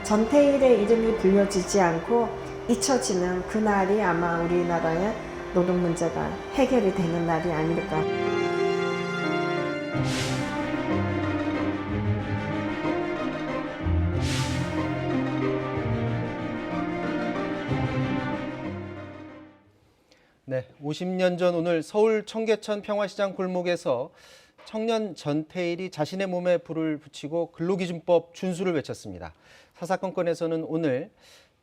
전태일의 이름이 불려지지 않고 잊혀지는 그날이 아마 우리나라의 노동 문제가 해결이 되는 날이 아닐까. 네, 50년 전 오늘 서울 청계천 평화시장 골목에서 청년 전태일이 자신의 몸에 불을 붙이고 근로기준법 준수를 외쳤습니다. 사사건건에서는 오늘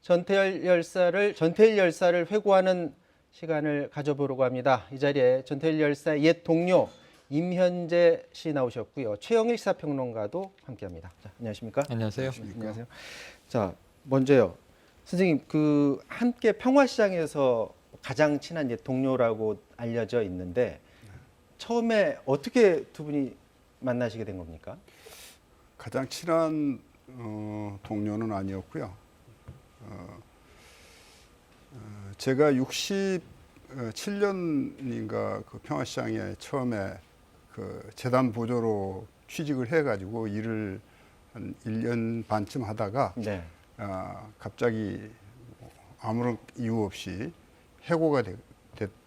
전태일 열사를 회고하는 시간을 가져보려고 합니다. 이 자리에 전태일 열사의 옛 동료 임현재 씨 나오셨고요. 최영일 시사평론가도 함께합니다. 자, 안녕하십니까? 안녕하세요. 안녕하세요. 자, 먼저요. 선생님, 함께 평화시장에서 가장 친한 옛 동료라고 알려져 있는데 처음에 어떻게 두 분이 만나시게 된 겁니까? 가장 친한 동료는 아니었고요. 제가 67년인가 그 평화시장에 처음에 그 재단 보조로 취직을 해가지고 일을 한 1년 반쯤 하다가 네. 갑자기 아무런 이유 없이 해고가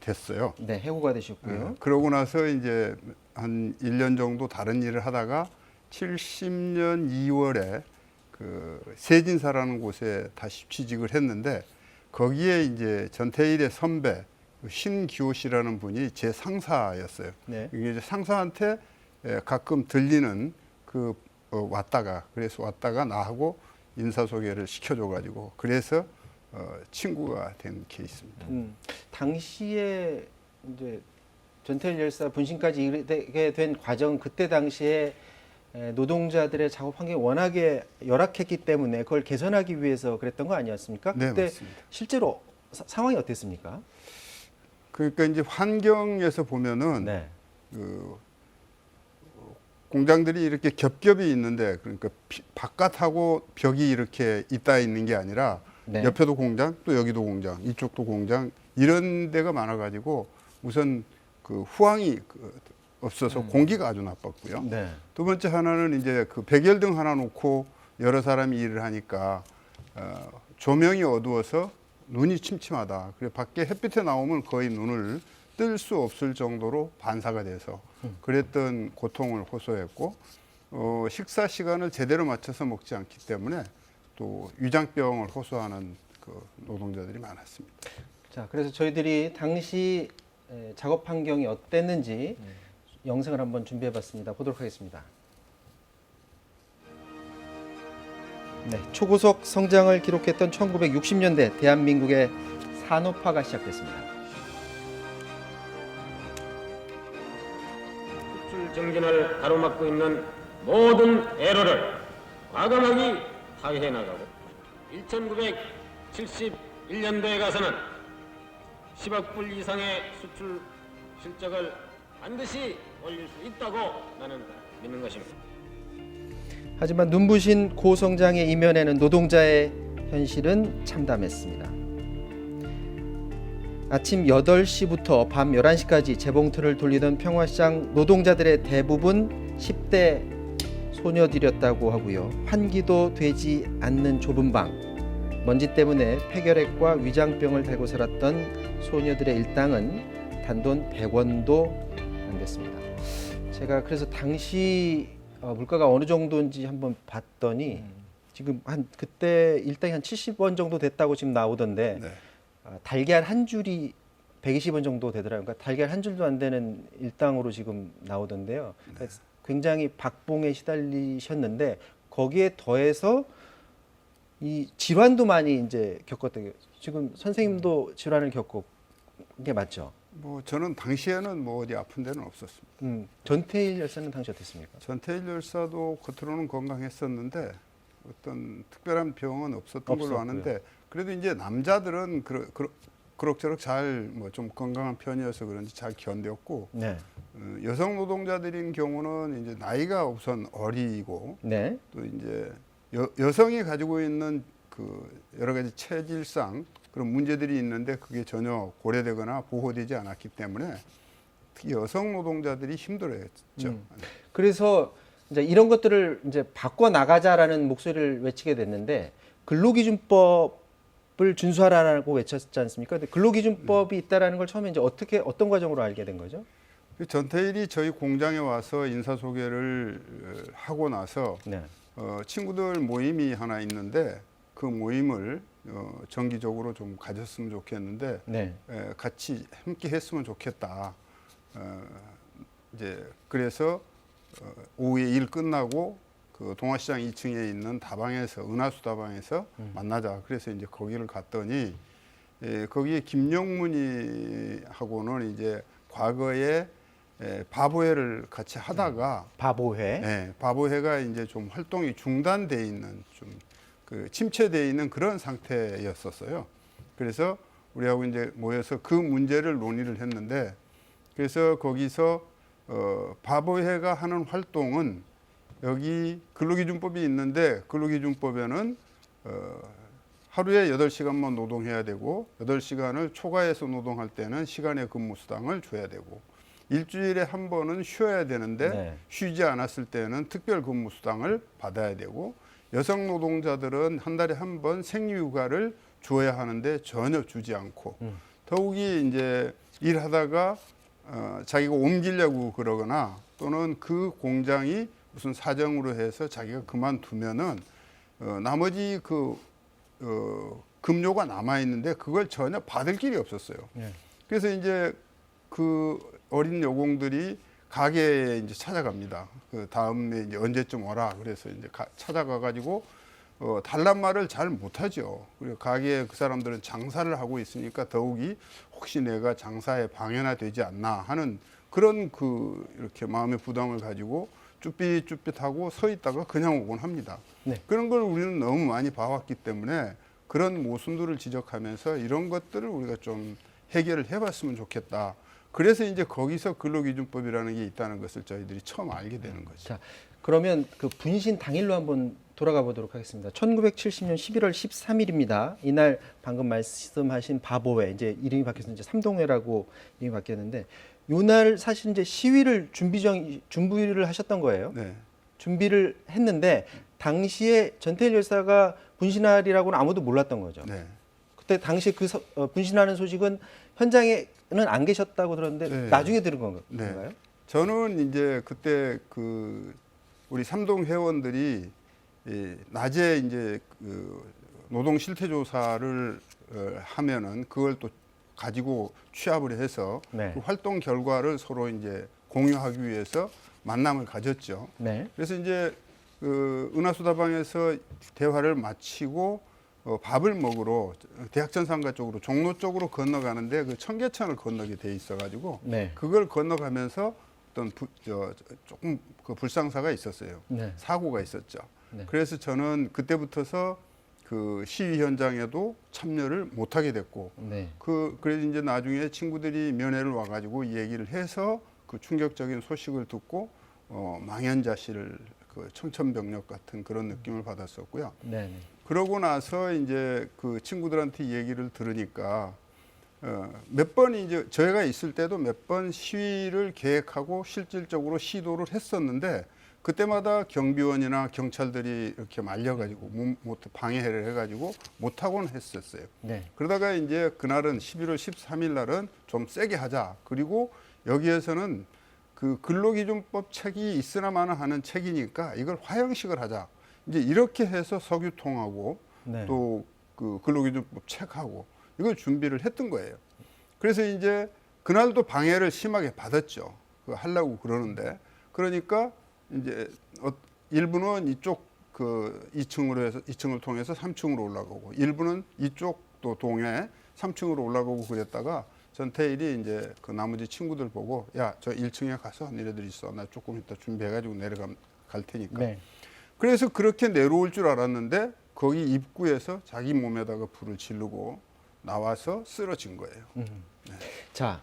됐어요. 네, 해고가 되셨고요. 그러고 나서 이제 한 1년 정도 다른 일을 하다가 70년 2월에 그 세진사라는 곳에 다시 취직을 했는데 거기에 이제 전태일의 선배 신기호 씨라는 분이 제 상사였어요. 네. 이게 이제 상사한테 가끔 들리는 그래서 왔다가 나하고 인사소개를 시켜줘가지고 그래서 친구가 된 케이스입니다. 당시에 이제 전태일 열사 분신까지 이르게 된 과정, 그때 당시에 노동자들의 작업 환경이 워낙에 열악했기 때문에 그걸 개선하기 위해서 그랬던 거 아니었습니까? 네, 그때 맞습니다. 실제로 상황이 어땠습니까? 그러니까 이제 환경에서 보면은 네. 그 공장들이 이렇게 겹겹이 있는데 그러니까 바깥하고 벽이 이렇게 있다 있는 게 아니라 네. 옆에도 공장 또 여기도 공장 이쪽도 공장 이런 데가 많아가지고 우선 그 후황이 없어서 공기가 아주 나빴고요. 네. 두 번째 하나는 이제 그 백열등 하나 놓고 여러 사람이 일을 하니까 조명이 어두워서 눈이 침침하다. 그래 밖에 햇빛에 나오면 거의 눈을 뜰 수 없을 정도로 반사가 돼서 그랬던 고통을 호소했고 식사 시간을 제대로 맞춰서 먹지 않기 때문에 또 위장병을 호소하는 그 노동자들이 많았습니다. 자, 그래서 저희들이 당시 작업 환경이 어땠는지 영상을 한번 준비해봤습니다. 보도록 하겠습니다. 네, 초고속 성장을 기록했던 1960년대 대한민국의 산업화가 시작됐습니다. 수출 정진을 가로막고 있는 모든 애로를 과감하게 타개해 나가고 1971년도에 가서는 10억 불 이상의 수출 실적을 반드시 올릴 수 있다고 나는 믿는 것입니다. 하지만 눈부신 고성장의 이면에는 노동자의 현실은 참담했습니다. 아침 8시부터 밤 11시까지 재봉틀을 돌리던 평화시장 노동자들의 대부분 10대 소녀들이었다고 하고요. 환기도 되지 않는 좁은 방, 먼지 때문에 폐결핵과 위장병을 달고 살았던 소녀들의 일당은 단돈 100원도 안 됐습니다. 제가 그래서 당시 물가가 어느 정도인지 한번 봤더니 지금 그때 일당이 한 70원 정도 됐다고 지금 나오던데 네. 달걀 한 줄이 120원 정도 되더라고요. 그러니까 달걀 한 줄도 안 되는 일당으로 지금 나오던데요. 그러니까 굉장히 박봉에 시달리셨는데 거기에 더해서 이 질환도 많이 이제 겪었던 지금 선생님도 질환을 겪고 게 맞죠? 뭐 저는 당시에는 뭐 어디 아픈 데는 없었습니다. 전태일 열사는 당시 어땠습니까? 전태일 열사도 겉으로는 건강했었는데 어떤 특별한 병은 없었던 걸로 없었고요. 아는데 그래도 이제 남자들은 그럭저럭 잘 뭐 좀 건강한 편이어서 그런지 잘 견뎠고 네. 여성 노동자들인 경우는 이제 나이가 우선 어리고 네. 또 이제 여성이 가지고 있는 그 여러 가지 체질상 그런 문제들이 있는데 그게 전혀 고려되거나 보호되지 않았기 때문에 특히 여성 노동자들이 힘들어했죠. 그래서 이제 이런 것들을 이제 바꿔 나가자라는 목소리를 외치게 됐는데 근로기준법을 준수하라고 외쳤지 않습니까? 근데 근로기준법이 있다라는 걸 처음에 이제 어떤 과정으로 알게 된 거죠? 전태일이 저희 공장에 와서 인사소개를 하고 나서 네. 친구들 모임이 하나 있는데 그 모임을 정기적으로 좀 가졌으면 좋겠는데 네. 같이 함께 했으면 좋겠다. 이제 그래서 오후에 일 끝나고 그 동화시장 2층에 있는 다방에서 은하수 다방에서 만나자. 그래서 이제 거기를 갔더니 거기에 김영문이 하고는 이제 과거에 바보회를 같이 하다가 바보회. 바보회가 이제 좀 활동이 중단돼 있는 좀 그 침체돼 있는 그런 상태였었어요. 그래서 우리하고 이제 모여서 그 문제를 논의를 했는데 그래서 거기서 바보회가 하는 활동은 여기 근로기준법이 있는데 근로기준법에는 하루에 8시간만 노동해야 되고 8시간을 초과해서 노동할 때는 시간의 근무수당을 줘야 되고 일주일에 한 번은 쉬어야 되는데 네. 쉬지 않았을 때는 특별 근무수당을 받아야 되고 여성 노동자들은 한 달에 한 번 생리휴가를 줘야 하는데 전혀 주지 않고 더욱이 이제 일하다가 자기가 옮기려고 그러거나 또는 그 공장이 무슨 사정으로 해서 자기가 그만두면은 나머지 그 급료가 남아 있는데 그걸 전혀 받을 길이 없었어요. 네. 그래서 이제 그 어린 여공들이 가게에 이제 찾아갑니다. 그 다음에 이제 언제쯤 오라 그래서 이제 찾아가 가지고 달란 말을 잘 못하죠. 그리고 가게에 그 사람들은 장사를 하고 있으니까 더욱이 혹시 내가 장사에 방해나 되지 않나 하는 그런 그 이렇게 마음의 부담을 가지고 쭈삣쭈삣하고 서 있다가 그냥 오곤 합니다. 네. 그런 걸 우리는 너무 많이 봐왔기 때문에 그런 모순들을 지적하면서 이런 것들을 우리가 좀 해결을 해봤으면 좋겠다. 그래서 이제 거기서 근로기준법이라는 게 있다는 것을 저희들이 처음 알게 되는 거죠. 자, 그러면 그 분신 당일로 한번 돌아가 보도록 하겠습니다. 1970년 11월 13일입니다. 이날 방금 말씀하신 바보회, 이제 이름이 바뀌어서 이제 삼동회라고 이름이 바뀌었는데, 요날 사실 이제 시위를 준비를 하셨던 거예요. 네. 준비를 했는데 당시에 전태일 열사가 분신하리라고는 아무도 몰랐던 거죠. 네. 그때 당시에 분신하는 소식은 현장에는 안 계셨다고 들었는데 네. 나중에 들은 건가요? 네. 저는 이제 그때 그 우리 삼동 회원들이 낮에 이제 그 노동 실태 조사를 하면은 그걸 또 가지고 취합을 해서 네. 그 활동 결과를 서로 이제 공유하기 위해서 만남을 가졌죠. 네. 그래서 이제 그 은하수다방에서 대화를 마치고 밥을 먹으러 대학전상가 쪽으로 종로 쪽으로 건너가는데 그 청계천을 건너게 돼 있어가지고 네. 그걸 건너가면서 어떤 조금 그 불상사가 있었어요. 네. 사고가 있었죠. 네. 그래서 저는 그때부터서 그 시위 현장에도 참여를 못하게 됐고 네. 그래서 이제 나중에 친구들이 면회를 와가지고 얘기를 해서 그 충격적인 소식을 듣고 망연자실을 그 청천벽력 같은 그런 느낌을 받았었고요. 네. 그러고 나서 이제 그 친구들한테 얘기를 들으니까 몇 번 이제 저희가 있을 때도 몇 번 시위를 계획하고 실질적으로 시도를 했었는데 그때마다 경비원이나 경찰들이 이렇게 말려가지고 못 방해를 해가지고 못하고는 했었어요. 네. 그러다가 이제 그날은 11월 13일 날은 좀 세게 하자. 그리고 여기에서는 그 근로기준법 책이 있으나마나 하는 책이니까 이걸 화형식을 하자. 이제 이렇게 해서 석유통하고 네. 또 그 근로기준법 책하고 이걸 준비를 했던 거예요. 그래서 이제 그날도 방해를 심하게 받았죠. 그 하려고 그러는데 그러니까 이제 일부는 이쪽 그 2층을 통해서 3층으로 올라가고 일부는 이쪽 또 동에 3층으로 올라가고 그랬다가 전태일이 이제 그 나머지 친구들 보고 야, 저 1층에 가서 니네들 있어. 나 조금 이따 준비해가지고 갈 테니까. 네. 그래서 그렇게 내려올 줄 알았는데 거기 입구에서 자기 몸에다가 불을 지르고 나와서 쓰러진 거예요. 자,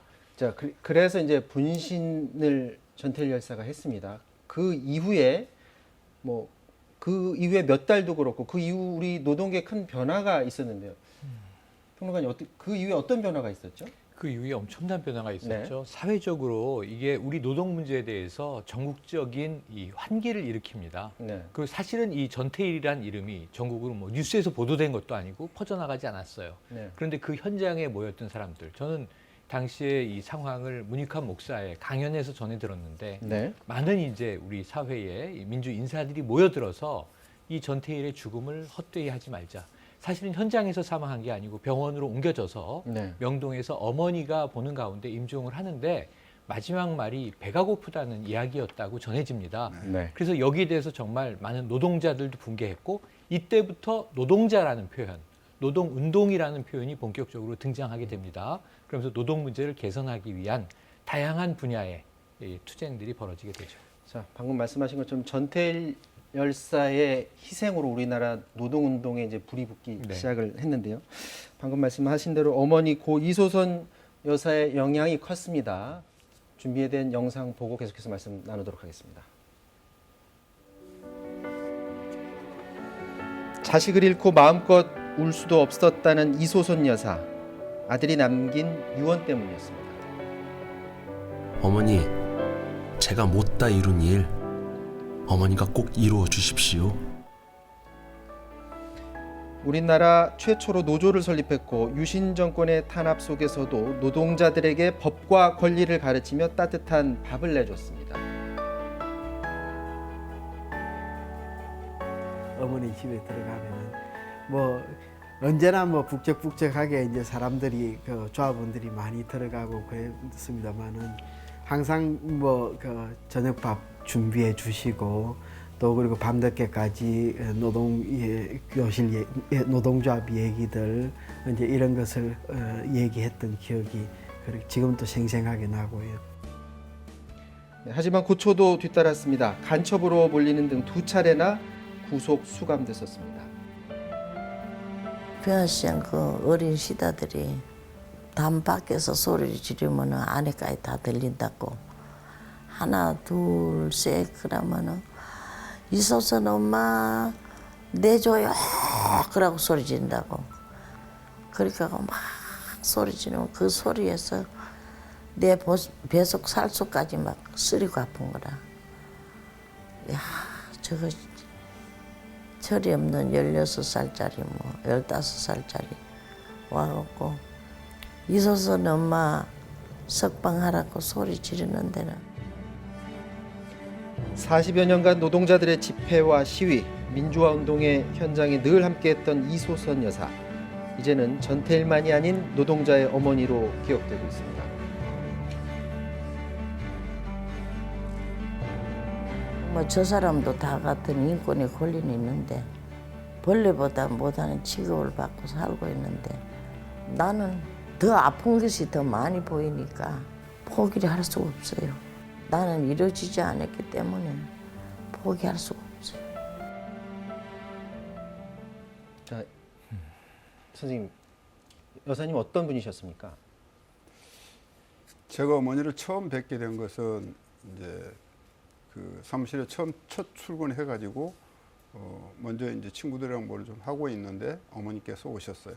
그래서 이제 분신을 전태일 열사가 했습니다. 그 이후에 몇 달도 그렇고 그 이후 우리 노동계에 큰 변화가 있었는데요. 평론가님 그 이후에 어떤 변화가 있었죠? 그 이후에 엄청난 변화가 있었죠. 네. 사회적으로 이게 우리 노동 문제에 대해서 전국적인 이 환기를 일으킵니다. 네. 그 사실은 이 전태일이란 이름이 전국으로 뭐 뉴스에서 보도된 것도 아니고 퍼져나가지 않았어요. 네. 그런데 그 현장에 모였던 사람들, 저는 당시에 이 상황을 문익환 목사의 강연에서 전해 들었는데 네. 많은 이제 우리 사회에 이 민주 인사들이 모여들어서 이 전태일의 죽음을 헛되이 하지 말자. 사실은 현장에서 사망한 게 아니고 병원으로 옮겨져서 네. 명동에서 어머니가 보는 가운데 임종을 하는데 마지막 말이 배가 고프다는 이야기였다고 전해집니다. 네. 그래서 여기에 대해서 정말 많은 노동자들도 분개했고 이때부터 노동자라는 표현, 노동운동이라는 표현이 본격적으로 등장하게 됩니다. 그러면서 노동 문제를 개선하기 위한 다양한 분야의 이 투쟁들이 벌어지게 되죠. 자, 방금 말씀하신 것처럼 전태일 열사의 희생으로 우리나라 노동운동에 이제 불이 붙기 네. 시작을 했는데요. 방금 말씀하신 대로 어머니 고 이소선 여사의 영향이 컸습니다. 준비된 영상 보고 계속해서 말씀 나누도록 하겠습니다. 자식을 잃고 마음껏 울 수도 없었다는 이소선 여사. 아들이 남긴 유언 때문이었습니다. 어머니, 제가 못다 이룬 일 어머니가 꼭 이루어 주십시오. 우리나라 최초로 노조를 설립했고 유신 정권의 탄압 속에서도 노동자들에게 법과 권리를 가르치며 따뜻한 밥을 내줬습니다. 어머니 집에 들어가면은 뭐 언제나 뭐 북적북적하게 이제 사람들이 그 조합원들이 많이 들어가고 그랬습니다만은 항상 뭐 그 저녁밥 준비해 주시고 또 그리고 밤늦게까지 교실 노동조합 얘기들 이제 이런 것을 얘기했던 기억이 지금도 생생하게 나고요. 네, 하지만 고초도 뒤따랐습니다. 간첩으로 몰리는 등 2차례나 구속 수감됐었습니다. 평화시장 그 어린 시다들이 담 밖에서 소리를 지르면 안에까지 다 들린다고. 하나 둘 셋 그러면은 이소선 엄마 내줘요 그러고 소리 지른다고. 그러니까 막 소리 지르면 그 소리에서 내 배속 살속까지 막 쓰리고 아픈 거라. 야 저거 철이 없는 16살짜리 뭐 15살짜리 와갖고 이소선 엄마 석방하라고 소리 지르는 데는 40여 년간 노동자들의 집회와 시위, 민주화 운동의 현장에 늘 함께했던 이소선 여사. 이제는 전태일만이 아닌 노동자의 어머니로 기억되고 있습니다. 뭐 저 사람도 다 같은 인권의 권리는 있는데 벌레보다 못하는 취급을 받고 살고 있는데 나는 더 아픈 것이 더 많이 보이니까 포기를 할 수가 없어요. 나는 이루어지지 않았기 때문에 포기할 수가 없어요. 자, 선생님, 여사님 어떤 분이셨습니까? 제가 어머니를 처음 뵙게 된 것은 이제 그 사무실에 처음 첫 출근해가지고 먼저 이제 친구들이랑 뭘 좀 하고 있는데 어머니께서 오셨어요.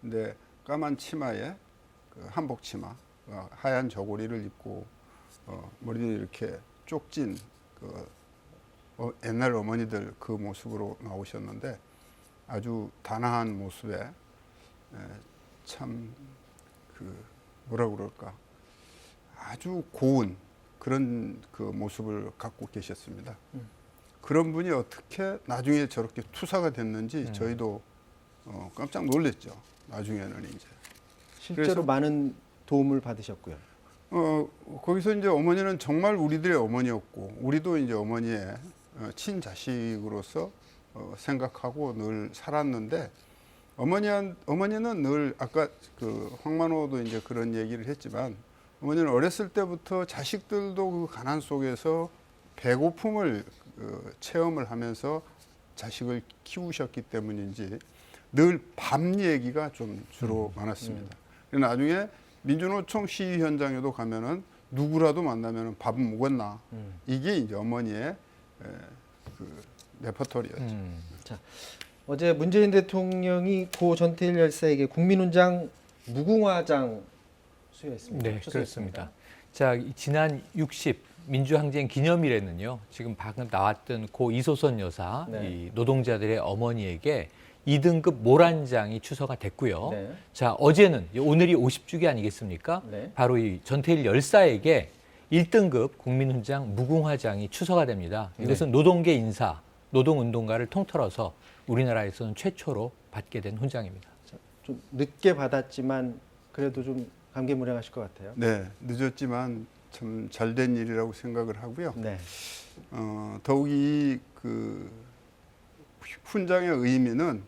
근데 까만 치마에 그 한복 치마, 하얀 저고리를 입고 머리를 이렇게 쪽진 그 옛날 어머니들 그 모습으로 나오셨는데 아주 단아한 모습에 참 그 뭐라 그럴까 아주 고운 그런 그 모습을 갖고 계셨습니다. 그런 분이 어떻게 나중에 저렇게 투사가 됐는지 저희도 깜짝 놀랐죠. 나중에는 이제 실제로 그래서- 많은 도움을 받으셨고요. 거기서 이제 어머니는 정말 우리들의 어머니였고 우리도 이제 어머니의 친자식으로서 생각하고 늘 살았는데 어머니는 늘 아까 그 황만호도 이제 그런 얘기를 했지만 어머니는 어렸을 때부터 자식들도 그 가난 속에서 배고픔을 체험을 하면서 자식을 키우셨기 때문인지 늘 밥 얘기가 좀 주로 많았습니다. 그리고 나중에 민주노총 시위 현장에도 가면은 누구라도 만나면은 밥은 먹었나 이게 이제 어머니의 그 레퍼토리였죠. 자, 어제 문재인 대통령이 고 전태일 열사에게 국민훈장 무궁화장 수여했습니다. 네, 추수했습니다. 그렇습니다. 자, 지난 60 민주항쟁 기념일에는요. 지금 방금 나왔던 고 이소선 여사 네. 이 노동자들의 어머니에게 2등급 모란장이 추서가 됐고요. 네. 자, 어제는 오늘이 50주기 아니겠습니까? 네. 바로 이 전태일 열사에게 1등급 국민훈장 무궁화장이 추서가 됩니다. 이것은 노동계 인사, 노동운동가를 통틀어서 우리나라에서는 최초로 받게 된 훈장입니다. 좀 늦게 받았지만 그래도 좀 감개무량하실 것 같아요. 네, 늦었지만 참 잘된 일이라고 생각을 하고요. 네. 더욱이 그 훈장의 의미는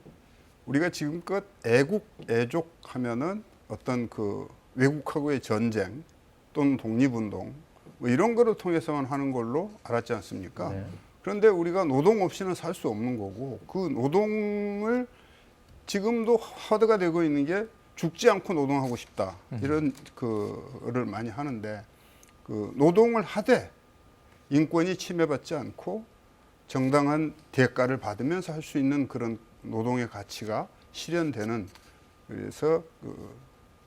우리가 지금껏 애국, 애족 하면은 어떤 그 외국하고의 전쟁 또는 독립운동 뭐 이런 거를 통해서만 하는 걸로 알았지 않습니까? 네. 그런데 우리가 노동 없이는 살 수 없는 거고 그 노동을 지금도 화두가 되고 있는 게 죽지 않고 노동하고 싶다 이런 그를 많이 하는데 그 노동을 하되 인권이 침해받지 않고 정당한 대가를 받으면서 할 수 있는 그런 노동의 가치가 실현되는 그래서 그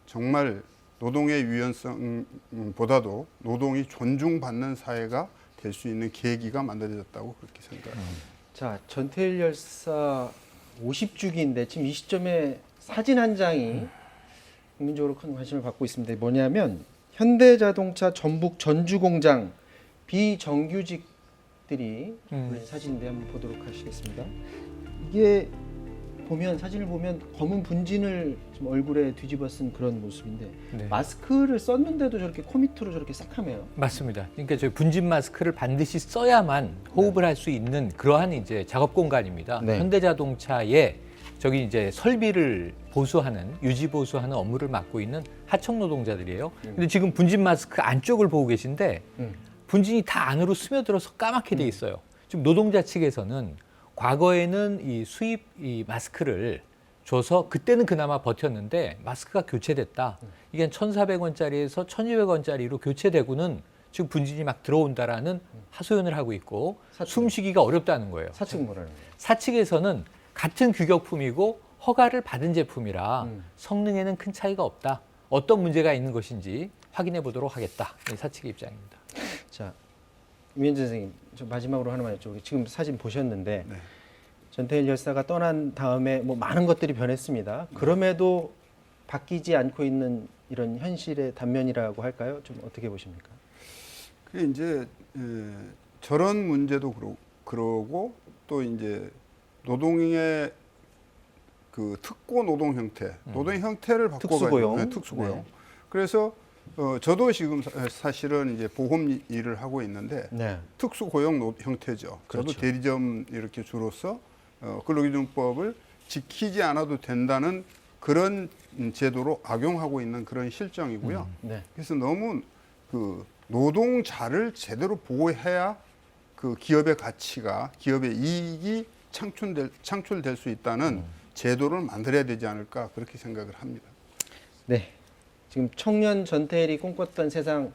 정말 노동의 유연성보다도 노동이 존중받는 사회가 될 수 있는 계기가 만들어졌다고 그렇게 생각합니다. 자, 전태일 열사 50주기인데 지금 이 시점에 사진 한 장이 국민적으로 큰 관심을 받고 있습니다. 뭐냐면 현대자동차 전북 전주공장 비정규직들이 올린 사진인데 한번 보도록 하시겠습니다. 이게 보면 사진을 보면 검은 분진을 좀 얼굴에 뒤집어 쓴 그런 모습인데 네. 마스크를 썼는데도 저렇게 코 밑으로 저렇게 싹하네요. 맞습니다. 그러니까 저희 분진 마스크를 반드시 써야만 호흡을 할 수 있는 그러한 이제 작업 공간입니다. 네. 현대자동차에 저기 이제 설비를 보수하는 유지 보수하는 업무를 맡고 있는 하청 노동자들이에요. 근데 지금 분진 마스크 안쪽을 보고 계신데 분진이 다 안으로 스며들어서 까맣게 돼 있어요. 지금 노동자 측에서는 과거에는 이 수입 이 마스크를 줘서 그때는 그나마 버텼는데 마스크가 교체됐다. 이게 1,400원짜리에서 1,200원짜리로 교체되고는 지금 분진이 막 들어온다라는 하소연을 하고 있고 숨쉬기가 어렵다는 거예요. 사측은 뭐라는 거예요? 사측에서는 같은 규격품이고 허가를 받은 제품이라 성능에는 큰 차이가 없다. 어떤 문제가 있는 것인지 확인해 보도록 하겠다. 이 사측의 입장입니다. 자, 이면재 선생님, 저 마지막으로 하나만 여쭤볼게요. 지금 사진 보셨는데 네. 전태일 열사가 떠난 다음에 뭐 많은 것들이 변했습니다. 그럼에도 바뀌지 않고 있는 이런 현실의 단면이라고 할까요? 좀 어떻게 보십니까? 그게 이제 저런 문제도 그러고 또 이제 노동의 그 특고 노동 형태, 노동 형태를 바꿔가지고 특수고용. 네, 특수고용. 네. 그래서 저도 지금 사실은 이제 보험 일을 하고 있는데 네. 특수고용 형태죠. 저도 그렇죠. 대리점 이렇게 주로서 근로기준법을 지키지 않아도 된다는 그런 제도로 악용하고 있는 그런 실정이고요. 네. 그래서 너무 그 노동자를 제대로 보호해야 그 기업의 가치가 기업의 이익이 창출될 수 있다는 제도를 만들어야 되지 않을까 그렇게 생각을 합니다. 네. 지금 청년 전태일이 꿈꿨던 세상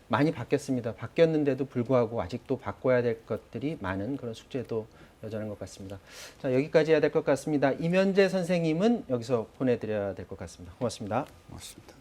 많이 바뀌었습니다. 바뀌었는데도 불구하고 아직도 바꿔야 될 것들이 많은 그런 숙제도 여전한 것 같습니다. 자, 여기까지 해야 될 것 같습니다. 이면재 선생님은 여기서 보내드려야 될 것 같습니다. 고맙습니다. 고맙습니다.